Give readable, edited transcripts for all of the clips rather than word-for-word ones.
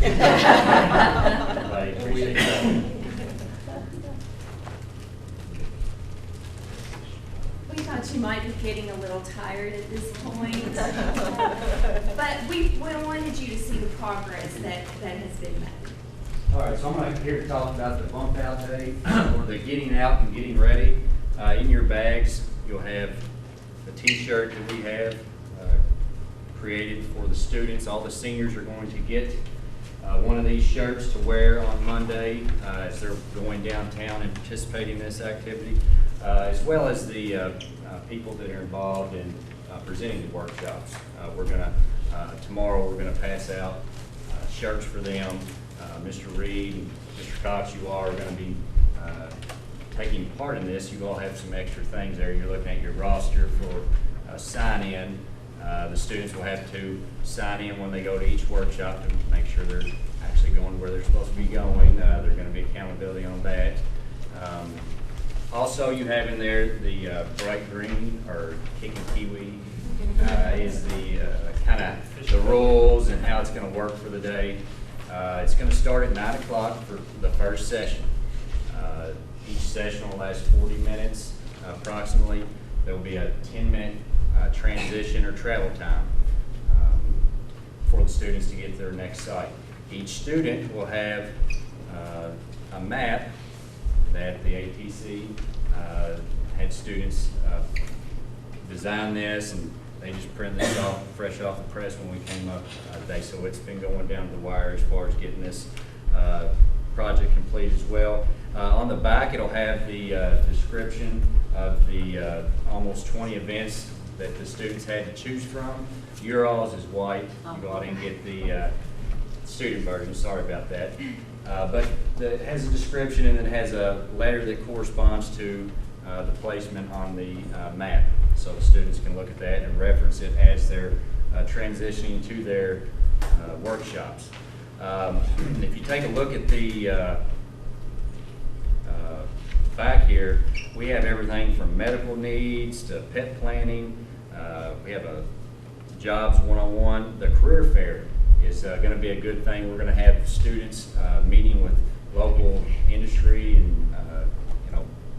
Everybody appreciate that. We thought you might be getting a little tired at this point. But we wanted you to see the progress that has been made. All right, so I'm here to talk about the bump out day, or the getting out and getting ready. In your bags, you'll have the t-shirt that we have created for the students. All the seniors are going to get one of these shirts to wear on Monday as they're going downtown and participating in this activity, as well as the people that are involved in presenting the workshops. Tomorrow we're gonna pass out shirts for them. Mr. Reed and Mr. Cox, you all are going to be taking part in this. You all have some extra things there. You're looking at your roster for sign-in. The students will have to sign in when they go to each workshop to make sure they're actually going where they're supposed to be going. There's going to be accountability on that. Also, you have in there the bright green, or kicking kiwi, is the kind of the rules and how it's going to work for the day. It's going to start at 9 o'clock for the first session. Each session will last 40 minutes approximately. There will be a 10-minute transition or travel time for the students to get to their next site. Each student will have a map that the ATC had students design this, and they just printed this off fresh off the press when we came up today. So it's been going down the wire as far as getting this project complete as well. On the back, it'll have the description of the almost 20 events that the students had to choose from. Your all's is white. You all didn't get the student version, sorry about that. But it has a description, and it has a letter that corresponds to the placement on the map. So the students can look at that and reference it as they're transitioning to their workshops. If you take a look at the back here, we have everything from medical needs to pet planning. We have a jobs 101. The career fair is going to be a good thing. We're going to have students meeting with local industry and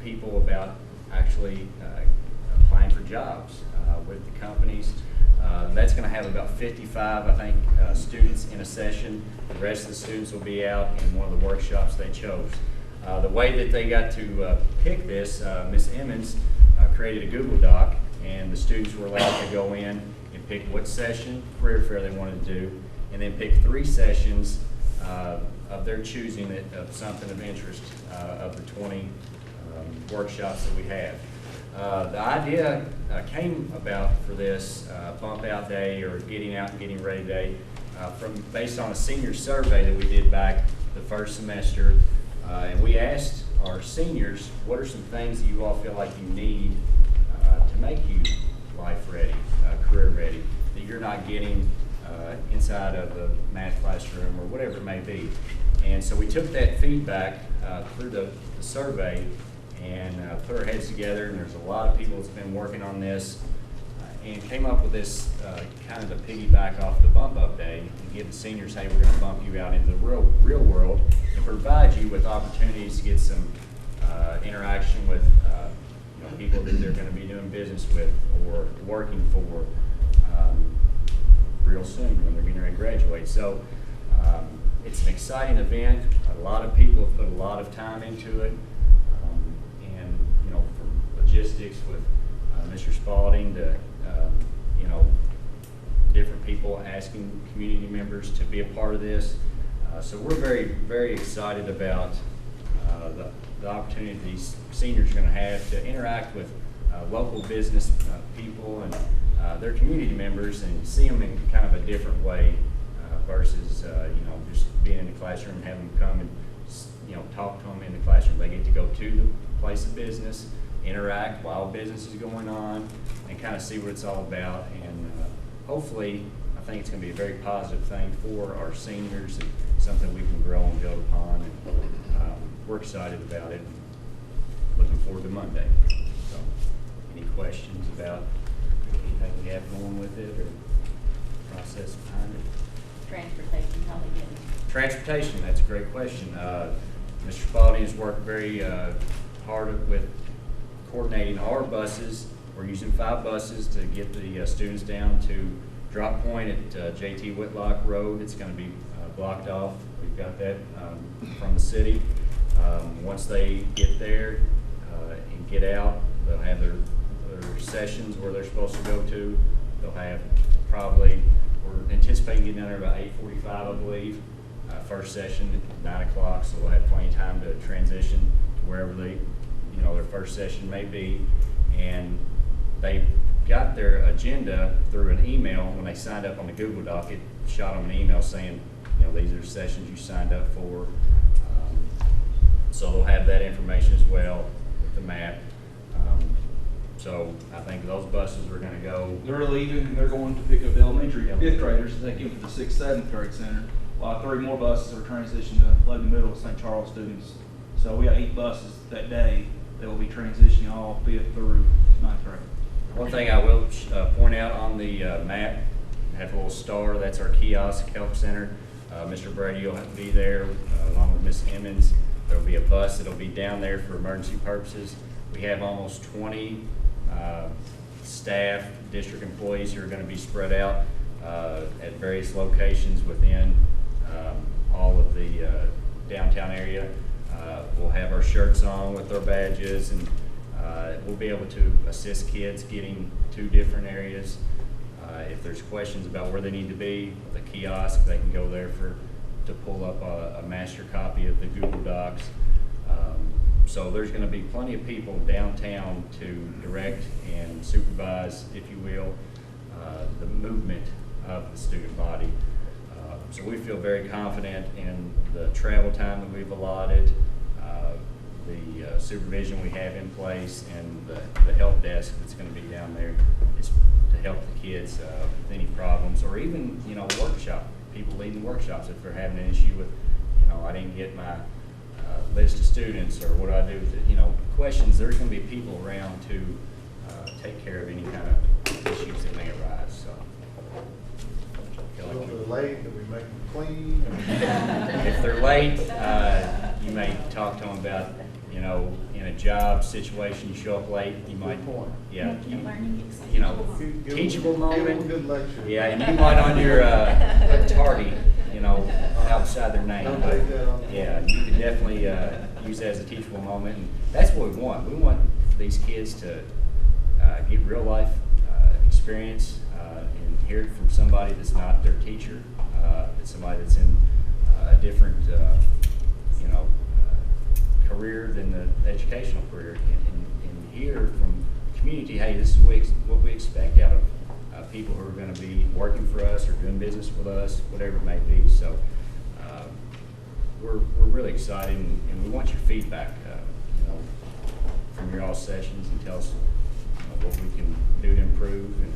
people about actually applying for jobs with the companies. That's going to have about 55, I think, students in a session. The rest of the students will be out in one of the workshops they chose. The way that they got to pick this, Ms. Emmons created a Google Doc, and the students were allowed to go in and pick what session, career fair they wanted to do, and then pick 3 sessions of their choosing of something of interest of the 20 workshops that we have. The idea came about for this bump out day, or getting out and getting ready day, based on a senior survey that we did back the first semester. And we asked our seniors, what are some things that you all feel like you need to make you life ready, career ready, that you're not getting inside of the math classroom or whatever it may be. And so we took that feedback through the survey and put our heads together, and there's a lot of people that's been working on this and came up with this kind of the piggyback off the bump up day and give the seniors, hey, we're going to bump you out into the real world and provide you with opportunities to get some interaction with people that they're going to be doing business with or working for real soon when they're getting ready to graduate. So it's an exciting event. A lot of people have put a lot of time into it. From logistics with Mr. Spalding to different people asking community members to be a part of this. So we're very, very excited about the opportunity these seniors are going to have to interact with local business people and their community members and see them in kind of a different way versus just being in the classroom and having them come and talk to them in the classroom. They get to go to the place of business, interact while business is going on, and kind of see what it's all about. And hopefully, I think it's going to be a very positive thing for our seniors and something we can grow and build upon. And we're excited about it. Looking forward to Monday. So, any questions about anything we have going with it or process behind it? Transportation, how they get it? Transportation, that's a great question. Mr. Spalding has worked very hard with coordinating our buses. We're using 5 buses to get the students down to drop point at JT Whitlock Road. It's going to be blocked off. We've got that from the city. Once they get there and get out, they'll have their sessions where they're supposed to go to. They'll have probably, we're anticipating getting down there about 8:45, I believe. First session at 9 o'clock, so we'll have plenty of time to transition to wherever they, their first session may be. And they got their agenda through an email when they signed up on the Google Doc. It shot them an email saying, these are the sessions you signed up for. So they'll have that information as well with the map. So I think those buses are going to go. They're leaving and they're going to pick up elementary 5th graders to take them to the 6th, 7th grade center, while 3 more buses are transitioning to Logan Middle St. Charles students. So we got 8 buses that day that will be transitioning all 5th through 9th grade. One thing I will point out on the map, have a little star, that's our kiosk help center. Mr. Brady will have to be there along with Ms. Emmons. There'll be a bus that'll be down there for emergency purposes. We have almost 20 staff, district employees who are going to be spread out at various locations within all of the downtown area. We'll have our shirts on with our badges, and we'll be able to assist kids getting to different areas. If there's questions about where they need to be, the kiosk, they can go there to pull up a master copy of the Google Docs. So there's going to be plenty of people downtown to direct and supervise, if you will, the movement of the student body. So we feel very confident in the travel time that we've allotted, the supervision we have in place, and the help desk that's going to be down there is to help the kids with any problems, or even, workshop, people leading workshops if they're having an issue with, I didn't get my list of students, or what do I do with it, questions. There's going to be people around to take care of any kind of issues that may arise. So if they're late, do we make them clean? if they're late, you may talk to them about, in a job situation, you show up late, you might, teachable moment. Give them a good lecture. Yeah, and you might on your tardy, outside their name. Don't But, take that on. yeah, you can definitely use that as a teachable moment, and that's what we want. We want these kids to get real life experience and hear it from somebody that's not their teacher, it's somebody that's in a different, career than the educational career, and hear from the community, hey, this is what we expect out of people who are going to be working for us or doing business with us, whatever it may be. So we're really excited, and we want your feedback, from your all sessions, and tell us what we can do to improve, and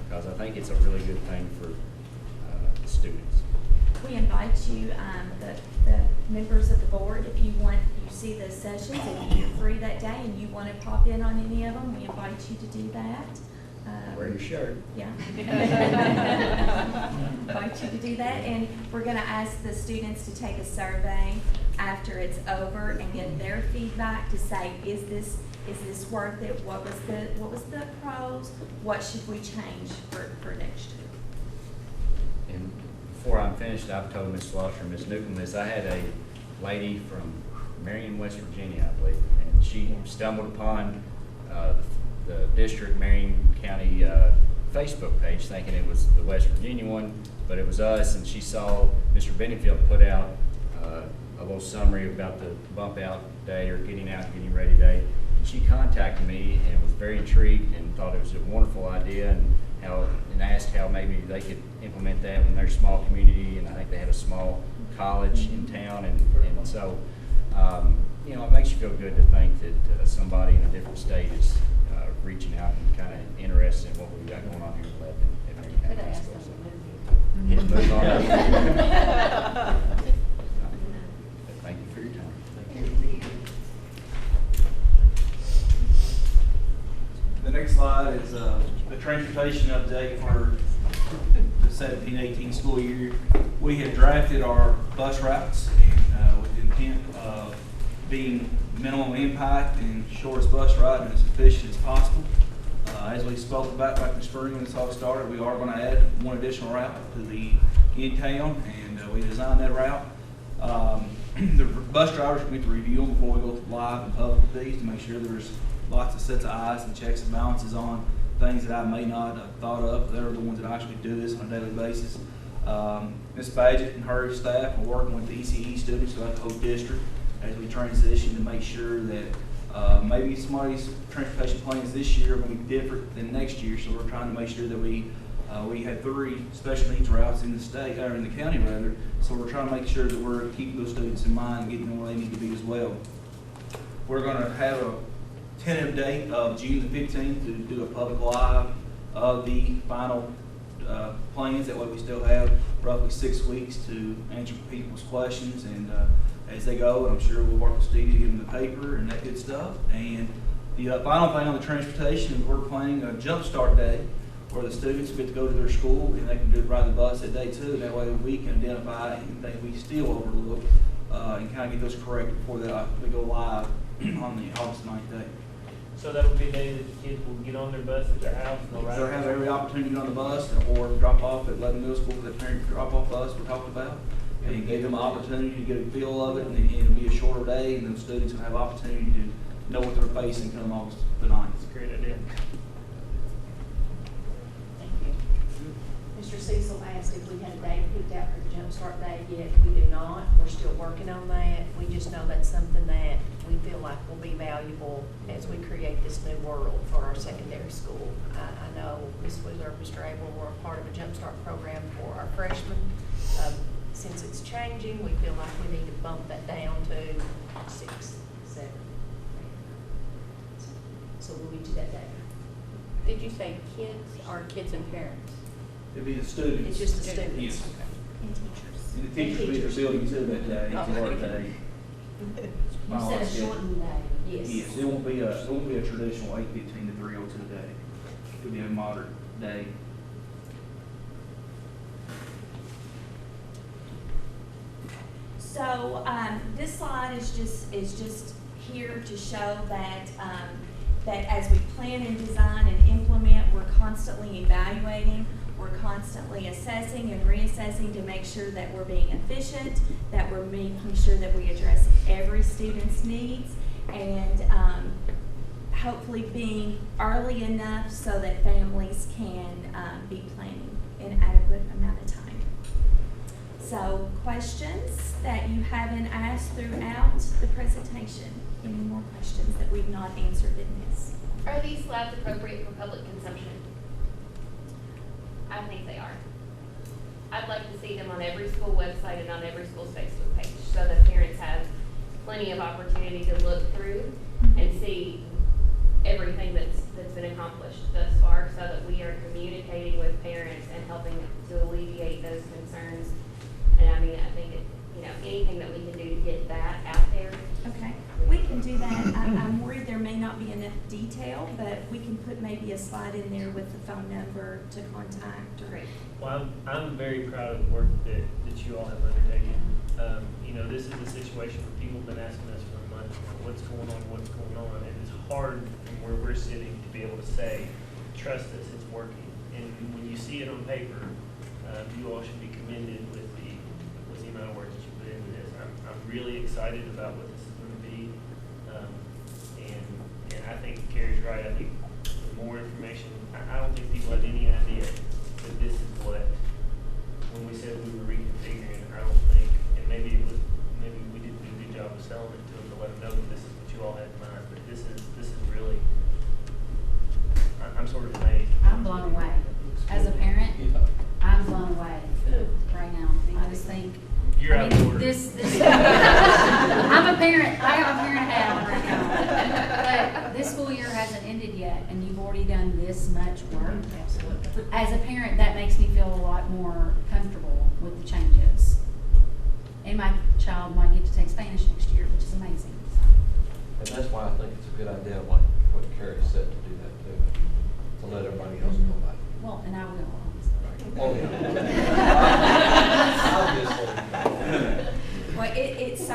because I think it's a really good thing for the students. We invite you, the members of the board, if you see the sessions, if you're free that day and you want to pop in on any of them, we invite you to do that. Wear your shirt. Yeah. Invite you to do that, and we're going to ask the students to take a survey after it's over and get their feedback to say, is this worth it? What was the pros? What should we change for next year? And before I'm finished, I've told Ms. Slosher and Ms. Newton this. I had a lady from Marion, West Virginia, I believe, and she stumbled upon the district Marion County Facebook page, thinking it was the West Virginia one, but it was us, and she saw Mr. Benningfield put out a little summary about the bump out day, or getting out, getting ready day. And she contacted me and was very intrigued and thought it was a wonderful idea, and asked how maybe they could implement that in their small community. And I think they had a small college in town, and so it makes you feel good to think that somebody in a different state is reaching out and kind of interested in what we've got going on here in Lebanon and Marion County High School. So, move on. Thank you for your time. Thank you. The next slide is the transportation update for the 17-18 school year. We have drafted our bus routes with the intent of being minimum impact and shortest bus ride and as efficient as possible. As we spoke about back in the spring when this all started, we are going to add one additional route to the in-town, and we designed that route. The bus drivers are going to review them before we go live and public with these to make sure there's lots of sets of eyes and checks and balances on things that I may not have thought of. They're the ones that actually do this on a daily basis. Ms. Badgett and her staff are working with the ECE students throughout the whole district as we transition to make sure that maybe somebody's transportation plans this year are going to be different than next year. So we're trying to make sure that we had 3 special needs routes in the state, or in the county rather. So we're trying to make sure that we're keeping those students in mind and getting them where they need to be as well. We're going to have a tentative date of June the 15th to do a public live of the final plans. That way we still have roughly 6 weeks to answer people's questions, and as they go, I'm sure we'll work with Steve to give them the paper and that good stuff. And the final thing on the transportation is we're planning a jump start day where the students get to go to their school and they can ride the bus that day too. That way we can identify anything we still overlook and kind of get those corrected before we go live on the August 9th day. So that would be a day that the kids will get on their bus at their house and they'll ride. They'll have every opportunity to get on the bus or drop off at Lebanon Middle School for the parent drop-off bus we talked about. And gave them an opportunity to get a feel of it, and it'll be a shorter day, and those students will have opportunity to know what they're facing come August the 9th. That's a great idea. Thank you. Mr. Cecil asked if we had a date picked out for the Jump Start Day yet. We do not. We're still working on that. We just know that's something that we feel like will be valuable as we create this new world for our secondary school. I know Ms. Wheeler and Mr. Abel were a part of a Jump Start program for our freshmen. Since it's changing, we feel like we need to bump that down to 6, 7. So we'll get you that day. Did you say kids or kids and parents? It'll be the students. It's just the students. Yes. And teachers. And the teachers will be at the building too that day. It's a work day. You said a shortened day. Yes. Yes, it won't be a traditional 8:15 to 3:02 day. It'll be a modern day. So this slide is just here to show that that as we plan and design and implement, we're constantly evaluating, we're constantly assessing and reassessing to make sure that we're being efficient, that we're making sure that we address every student's needs, and hopefully being early enough so that families can be planning an adequate amount of time. So, questions that you haven't asked throughout the presentation? Any more questions that we've not answered in this? Are these slides appropriate for public consumption? I think they are. I'd like to see them on every school website and on every school's Facebook page so that parents have plenty of opportunity to look through and see everything that's been accomplished thus far so that we are communicating with parents and helping to alleviate those concerns. And I mean, I think anything that we can do to get that out there. Okay, we can do that. I'm worried there may not be enough detail, but we can put maybe a slide in there with the phone number to contact. Or, Great. Well, I'm very proud of the work that you all have undertaken. This is a situation where people have been asking us for months, what's going on, and it's hard from where we're sitting to be able to say, trust us, it's working. And when you see it on paper, you all should be commended with the amount of work that you put into this. I'm really excited about what this is going to be, and I think Carrie's right. I think the more information, I don't think people have any idea that this is what, when we said we were reconfiguring, I don't think, and maybe we didn't do a good job of selling it to them to let them know that this is what you all had in mind, but this is really, I'm sort of amazed. I'm blown away. As a parent, I'm blown away right now. I just think, You're out of order. this I'm a parent. I have a parent hat on right now. But this school year hasn't ended yet, and you've already done this much work. Absolutely. As a parent, that makes me feel a lot more comfortable with the changes. And my child might get to take Spanish next year, which is amazing. And that's why I think it's a good idea, like what Carrie said, to do that too, to let everybody else know about it. Well, and I will. Oh, yeah.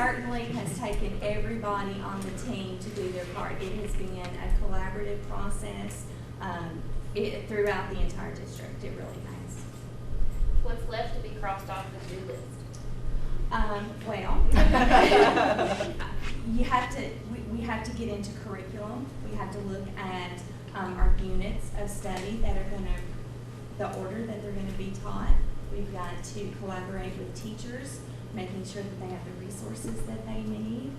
certainly has taken everybody on the team to do their part. It has been a collaborative process throughout the entire district. It really has. What's left to be crossed off the to-do list? Well, we have to get into curriculum. We have to look at our units of study that are the order that they're gonna be taught. We've got to collaborate with teachers, making sure that they have the resources that they need.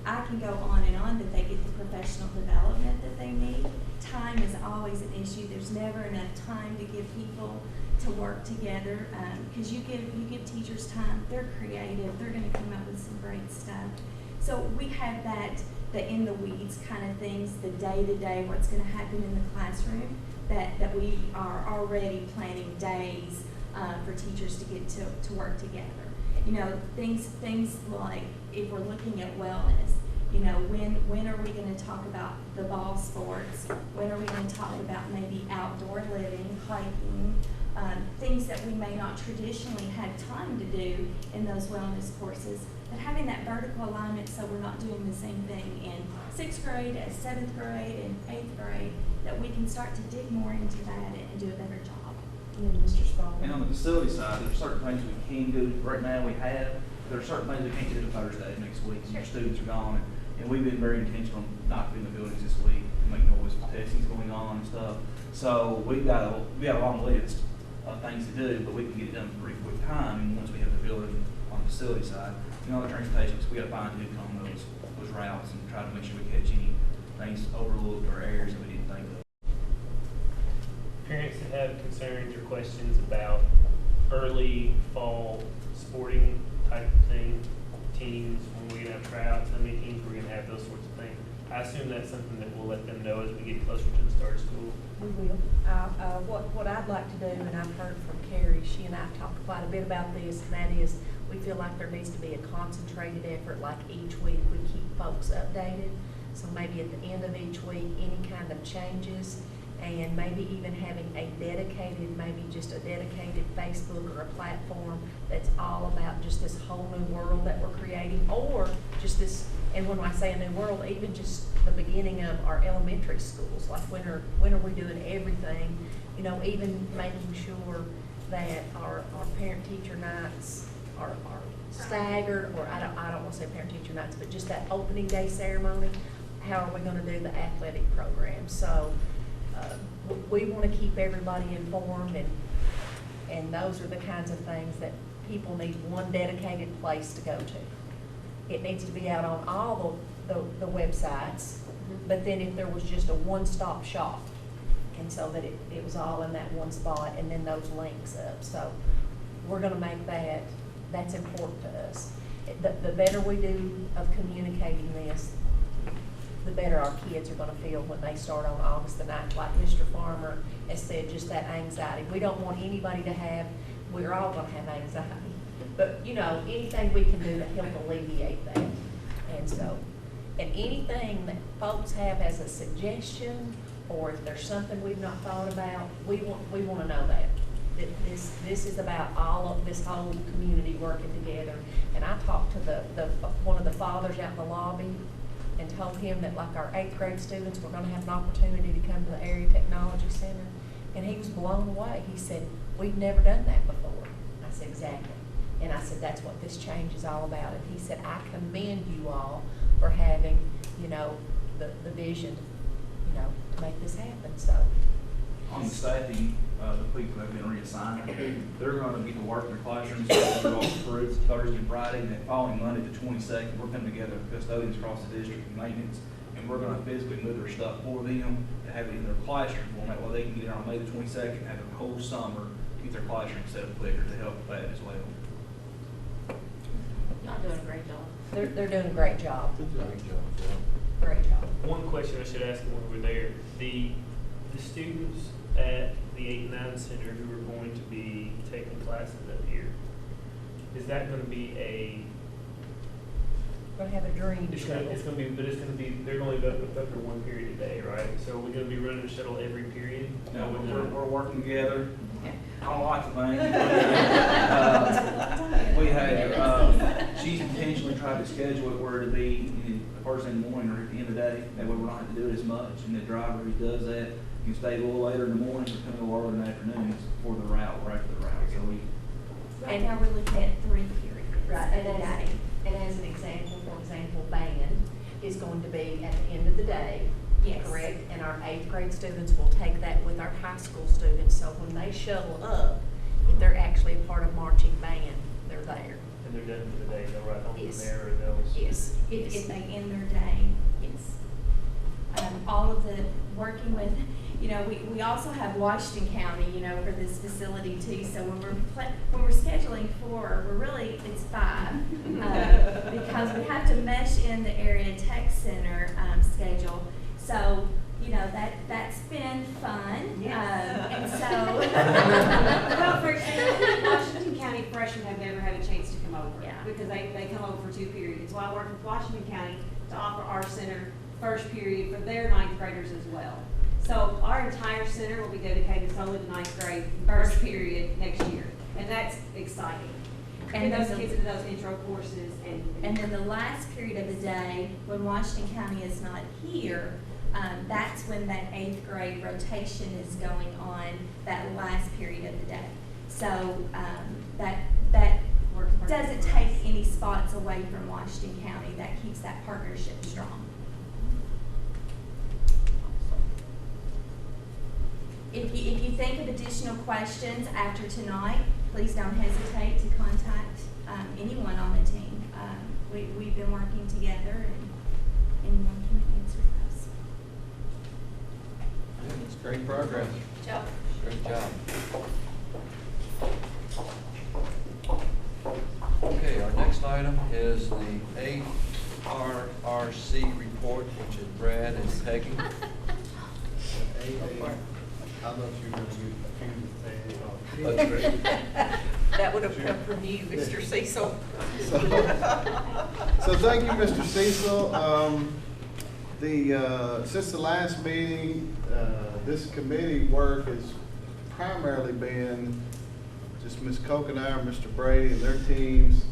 I can go on and on, that they get the professional development that they need. Time is always an issue. There's never enough time to give people to work together, because you give teachers time, they're creative, they're gonna come up with some great stuff. So we have the in the weeds kind of things, the day-to-day, what's gonna happen in the classroom, that we are already planning days for teachers to get to work together. You know, things like, if we're looking at wellness, you know, when are we gonna talk about the ball sports? When are we gonna talk about maybe outdoor living, hiking, things that we may not traditionally have time to do in those wellness courses, but having that vertical alignment so we're not doing the same thing in 6th grade as 7th grade and 8th grade, that we can start to dig more into that and do a better job. And then Mr. Spalding. And on the facility side, there's certain things we can do. Right now, we have, there are certain things we can't do Thursday next week, and our students are gone. And we've been very intentional on not being in the buildings this week, make noise, testing's going on and stuff. So we got a long list of things to do, but we can get it done in a pretty quick time. And once we have the building on the facility side, you know, the transportation, we got to find who on those routes and try to make sure we catch any things overlooked or areas that we didn't think of. Parents that have concerns or questions about early fall sporting type of thing, teams, when we're gonna have tryouts, how many teams we're gonna have, those sorts of things. I assume that's something that we'll let them know as we get closer to the start of school. We will. What I'd like to do, and I've heard from Carrie, she and I have talked quite a bit about this, and that is, we feel like there needs to be a concentrated effort, like each week we keep folks updated. So maybe at the end of each week, any kind of changes, and maybe even having a dedicated, maybe just a dedicated Facebook or a platform that's all about just this whole new world that we're creating, or just this, and when I say a new world, even just the beginning of our elementary schools, like when are we doing everything, you know, even making sure that our parent-teacher nights are staggered, or I don't want to say parent-teacher nights, but just that opening day ceremony, how are we going to do the athletic program? So we want to keep everybody informed, and those are the kinds of things that people need one dedicated place to go to. It needs to be out on all the websites, but then if there was just a one-stop shop, and so that it was all in that one spot, and then those links up. So we're going to make that's important to us. The better we do of communicating this, the better our kids are gonna feel when they start on August the 9th. Like Mr. Farmer has said, just that anxiety. We don't want anybody to have, we're all gonna have anxiety. But, you know, anything we can do to help alleviate that. And so, and anything that folks have as a suggestion, or if there's something we've not thought about, we wanna know that. That this is about all of this whole community working together. And I talked to one of the fathers out in the lobby, and told him that, like, our 8th grade students were going to have an opportunity to come to the Area Technology Center, and he was blown away. He said, we've never done that before. I said, exactly. And I said, that's what this change is all about. And he said, I commend you all for having, you know, the vision, you know, to make this happen. So On the staffing, the people that have been reassigned, they're going to get to work in their classrooms through Thursday and Friday, and then following Monday the 22nd, we're coming together with custodians across the district and maintenance, and we're going to physically move their stuff for them to have it in their classroom format, where they can get it on May the 22nd and have a whole summer to get their classroom set up quicker to help that as well. y'all doing a great job. They're doing a great job. Great job, yeah. Great job. One question I should ask when we're there, the students at the 8-9 center who are going to be taking classes up here, is that going to be We're gonna have a dream it's shuttle. gonna be, they're going to go up there one period a day, right? So are we going to be running a shuttle every period? No, we're we're working together on lots of things. We have, she's intentionally tried to schedule it where it'd be first in the morning or at the end of the day. That way we're not having to do it as much. And the driver who does that can stay a little later in the morning or come a little earlier in the afternoons for the route or after the route. So we, Right now, we're looking at 3 periods. Right, a day. and as an example, for example, band is going to be at the end of the day. Yes. Correct? And our 8th grade students will take that with our high school students, so when they shuttle up, if they're actually a part of marching band, they're there. And they're done for the day, they'll ride home from Yes. there, or they'll. Yes. If they end their day. Yes. All of the working with, we also have Washington County, for this facility too. So when we're scheduling 4, it's 5. Because we have to mesh in the area tech center, schedule. So, that's been fun. And so. Well, for example, Washington County freshmen have never had a chance to come over. Yeah. Because they come over for 2 periods. Well, I work with Washington County to offer our center first period for their 9th graders as well. So our entire center will be dedicated solely to 9th grade first period next year. And that's exciting. And those kids into those intro courses And then the last period of the day, when Washington County is not here, that's when that 8th grade rotation is going on, that last period of the day. So that doesn't take any spots away from Washington County. That keeps that partnership strong. If you think of additional questions after tonight, please don't hesitate to contact anyone on the team. We've been working together, and anyone can answer those. Yeah, it's great progress. Good job. Great job. Okay, our next item is the ARRC report, which is Brad and Peggy. I thought you were going to get That's great. That would have come from you, Mr. Cecil. So thank you, Mr. Cecil. Since the last meeting, this committee work has primarily been just Ms. Kokenar and Mr. Brady and their teams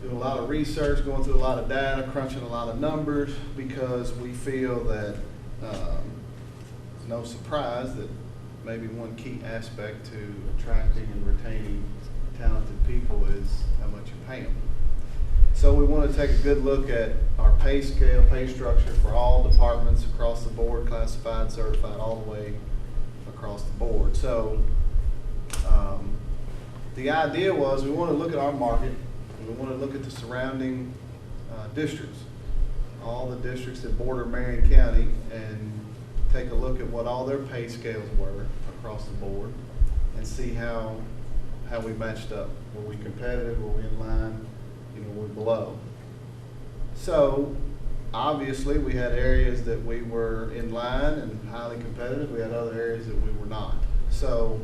doing a lot of research, going through a lot of data, crunching a lot of numbers, because we feel that it's no surprise that maybe one key aspect to attracting and retaining talented people is how much you pay them. So we want to take a good look at our pay scale, pay structure for all departments across the board, classified, certified, all the way across the board. So the idea was we want to look at our market, and we want to look at the surrounding districts, all the districts that border Marion County, and take a look at what all their pay scales were across the board and see how we matched up. Were we competitive? Were we in line? Were we below? So obviously we had areas that we were in line and highly competitive. We had other areas that we were not. So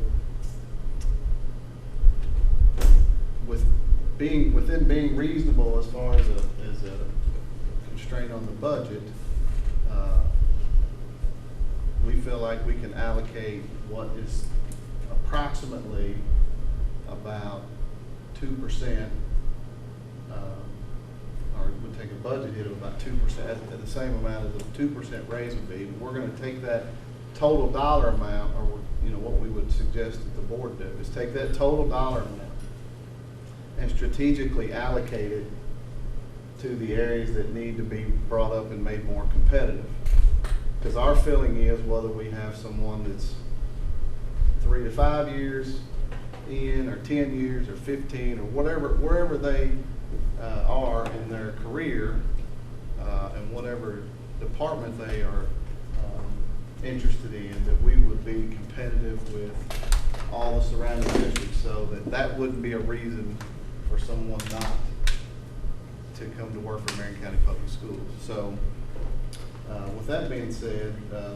within being reasonable as far as a constraint on the budget, we feel like we can allocate what is approximately about 2%, or would take a budget hit of about 2%, at the same amount as a 2% raise would be. We're going to take that total dollar amount, or what we would suggest that the board do is take that total dollar amount and strategically allocate it to the areas that need to be brought up and made more competitive. Because our feeling is, whether we have someone that's 3 to 5 years in, or 10 years, or 15, or wherever they are in their career, and whatever department they are interested in, that we would be competitive with all the surrounding districts, so that wouldn't be a reason for someone not to come to work for Marion County Public Schools. So with that being said,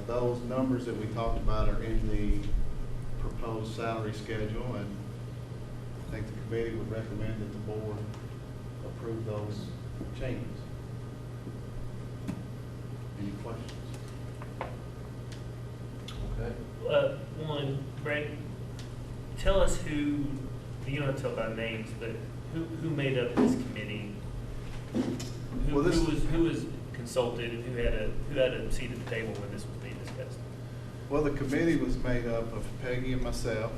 those numbers that we talked about are in the proposed salary schedule, and I think the committee would recommend that the board approve those changes. Any questions? Okay. One, Brad, tell us who, you don't have to tell by names, but who made up this committee Who, Well, this- who was consulted and who had a seat at the table when this was being discussed? Well, the committee was made up of Peggy and myself,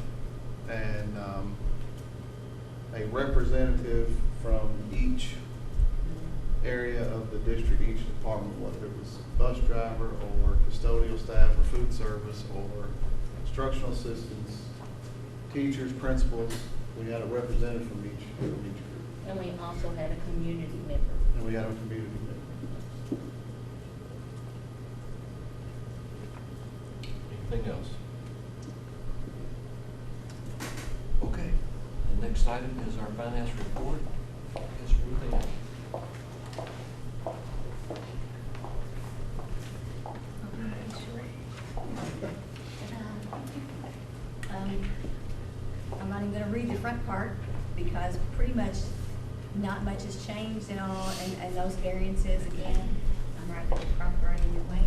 and a representative from each area of the district, each department, whether it was bus driver or custodial staff or food service or instructional assistants, teachers, principals. We had a representative from each group. And we also had a community member. And we had a community member. Anything else? Okay, the next item is our finance report. Ms. Ruth Ann. I'm not even gonna read the front part, because pretty much not much has changed and all, and those variances, again, I'm right at the proper right in your way.